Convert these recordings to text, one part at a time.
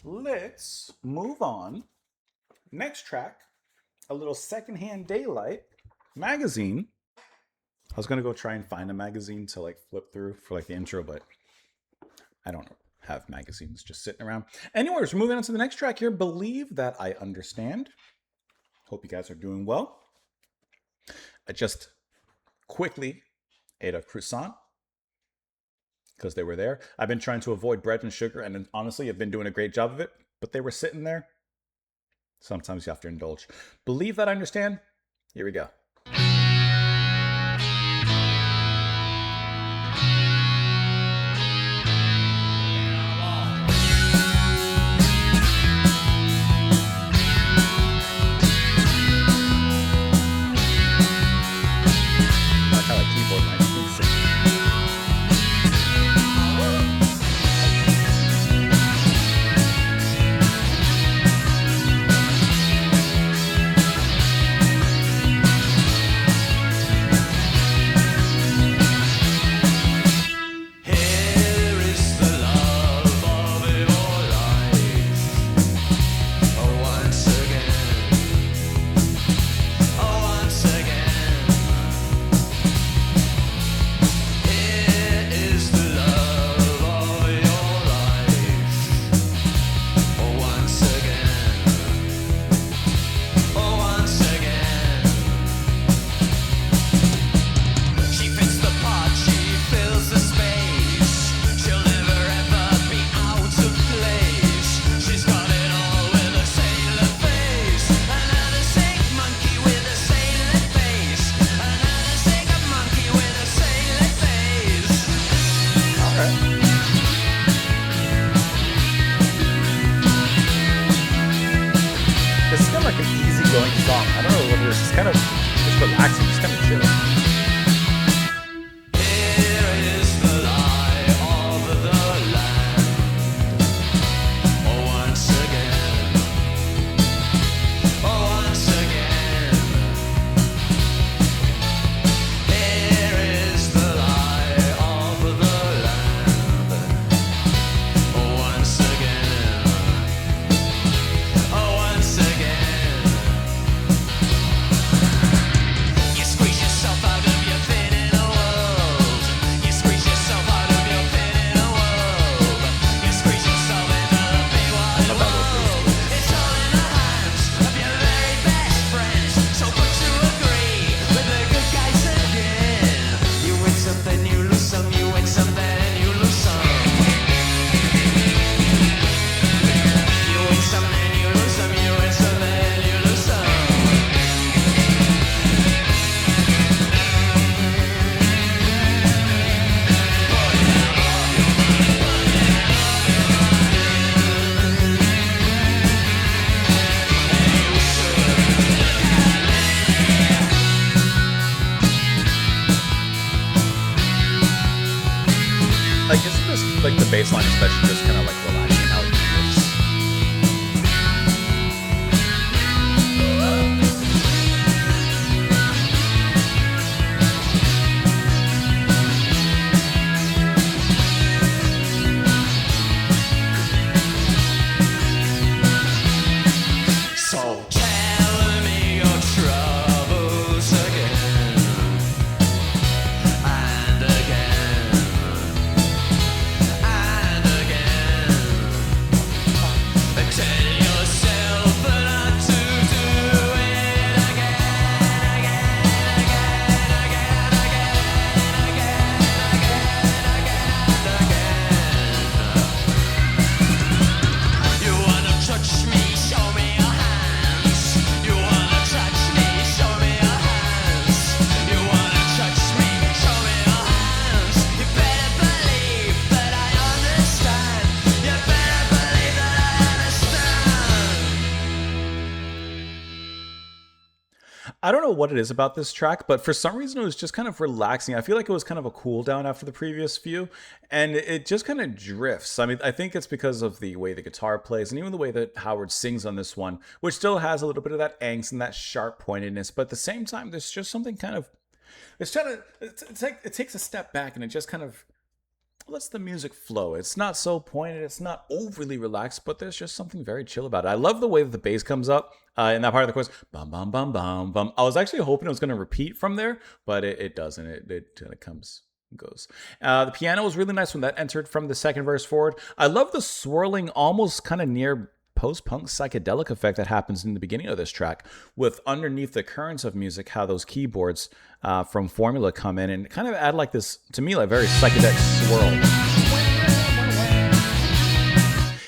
let's move on. Next track, a little Secondhand Daylight magazine. I was gonna go try and find a magazine to like flip through for like the intro, but I don't have magazines just sitting around. Anyways, we're moving on to the next track here. Believe That I Understand. Hope you guys are doing well. I just quickly ate a croissant because they were there. I've been trying to avoid bread and sugar, and honestly, I've been doing a great job of it, but they were sitting there. Sometimes you have to indulge. Believe That I Understand. Here we go. I like how that keyboard line is sing. This is kind of like an easygoing song. I don't know what it is. It's kind of just relaxing, just kind of chill. Like, isn't this like the bass line especially just kind of like relaxing how it feels? So tell me your troubles again and again and again. Tell yourself not to do it again, again, again. You wanna touch me, show me your hands. You wanna touch me, show me your hands. You wanna touch me, show me your hands. You better believe that I understand. You better believe that I understand. I don't know what it is about this track, but for some reason it was just kind of relaxing. I feel like it was kind of a cool down after the previous few, and it just kind of drifts. I mean, I think it's because of the way the guitar plays and even the way that Howard sings on this one, which still has a little bit of that angst and that sharp pointedness, but at the same time, there's just something kind of it's like it takes a step back and it just kind of lets the music flow. It's not so pointed, it's not overly relaxed, but there's just something very chill about it. I love the way that the bass comes up in that part of the chorus. Bum, bum, bum, bum, bum. I was actually hoping it was going to repeat from there, but it doesn't. It kind of comes and goes. The piano was really nice when that entered from the second verse forward. I love the swirling, almost kind of near post-punk psychedelic effect that happens in the beginning of this track, with underneath the currents of music, how those keyboards from Formula come in and kind of add like this, to me, like very psychedelic swirl.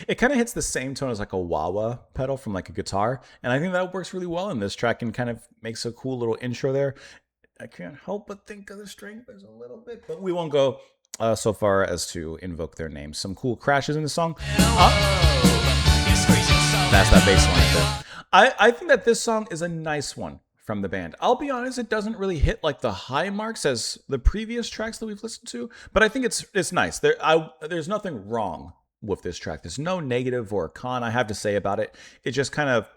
It kind of hits the same tone as like a wah-wah pedal from like a guitar, and I think that works really well in this track and kind of makes a cool little intro there. I can't help but think of the string there's a little bit, but we won't go so far as to invoke their names. Some cool crashes in the song. That's that bass line there. I think that this song is a nice one from the band. I'll be honest, it doesn't really hit like the high marks as the previous tracks that we've listened to, but I think it's nice. There's nothing wrong with this track. There's no negative or con I have to say about it. It just kind of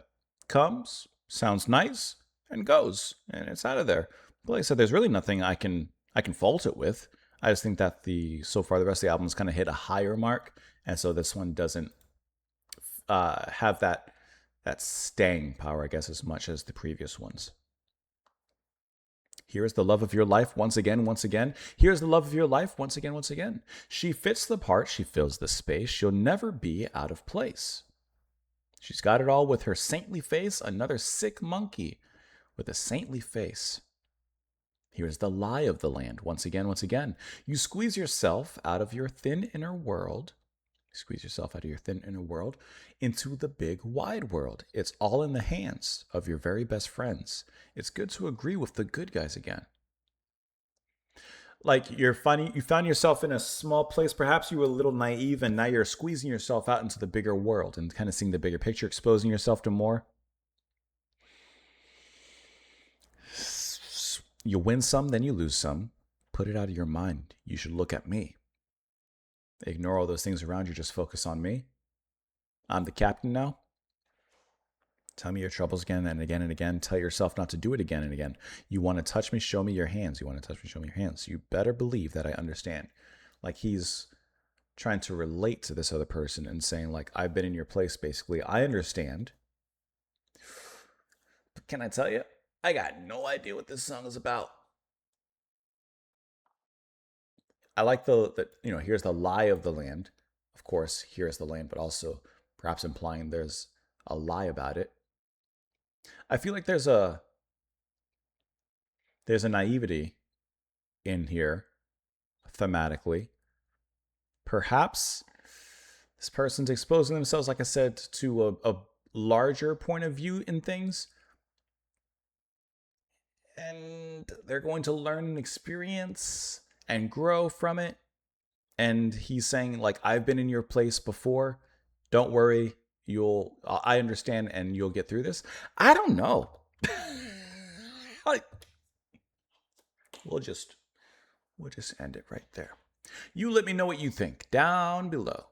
comes, sounds nice, and goes, and it's out of there. But like I said, there's really nothing I can fault it with. I just think that so far the rest of the album's kind of hit a higher mark, and so this one doesn't have that staying power, I guess, as much as the previous ones. Here is the love of your life once again, once again. Here's the love of your life once again, once again. She fits the part, she fills the space. She'll never be out of place. She's got it all with her saintly face, another sick monkey with a saintly face. Here's the lie of the land once again, once again. You squeeze yourself out of your thin inner world. Squeeze yourself out of your thin inner world into the big wide world. It's all in the hands of your very best friends. It's good to agree with the good guys again. Like you found yourself in a small place. Perhaps you were a little naive, and now you're squeezing yourself out into the bigger world and kind of seeing the bigger picture, exposing yourself to more. You win some, then you lose some. Put it out of your mind. You should look at me. Ignore all those things around you. Just focus on me. I'm the captain now. Tell me your troubles again and again and again. Tell yourself not to do it again and again. You want to touch me? Show me your hands. You want to touch me? Show me your hands. You better believe that I understand. Like he's trying to relate to this other person and saying, like, I've been in your place, basically. I understand. But can I tell you? I got no idea what this song is about. I like here's the lie of the land. Of course, here's the land, but also perhaps implying there's a lie about it. I feel like there's a naivety in here thematically. Perhaps this person's exposing themselves, like I said, to a larger point of view in things. And they're going to learn and experience and grow from it. And he's saying, like, I've been in your place before. Don't worry. I understand and you'll get through this. I don't know. Like, we'll just end it right there. You let me know what you think down below.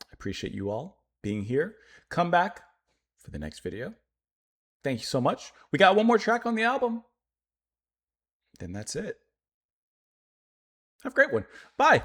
I appreciate you all being here. Come back for the next video. Thank you so much. We got one more track on the album. Then that's it. Have a great one. Bye.